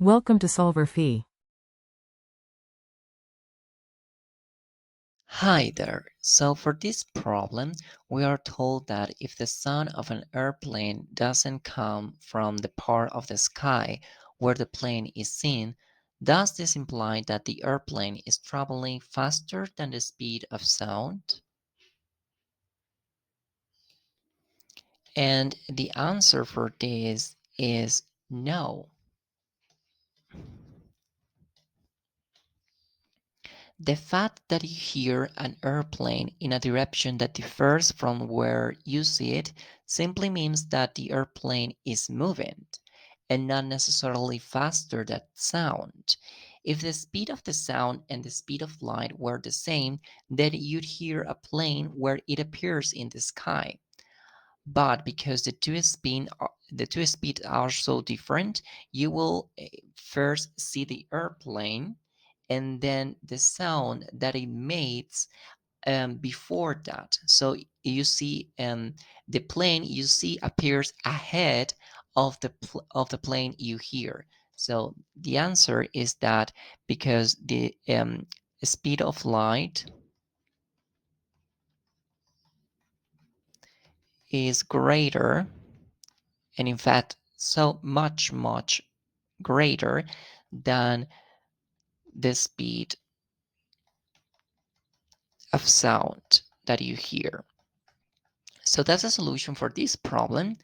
Welcome to solverfy. Hi there. So for this problem, we are told that if the sound of an airplane doesn't come from the part of the sky where the plane is seen, does this imply that the airplane is traveling faster than the speed of sound? And the answer for this is no. The fact that you hear an airplane in a direction that differs from where you see it simply means that the airplane is moving and not necessarily faster than sound. If the speed of the sound and the speed of light were the same, then you'd hear a plane where it appears in the sky. But because the two speeds are so different, you will first see the airplane and then the sound that it makes before that. So you see the plane you see appears ahead of of the plane you hear. So the answer is that because the speed of light is greater, and in fact so much greater than the speed of sound that you hear. So that's a solution for this problem.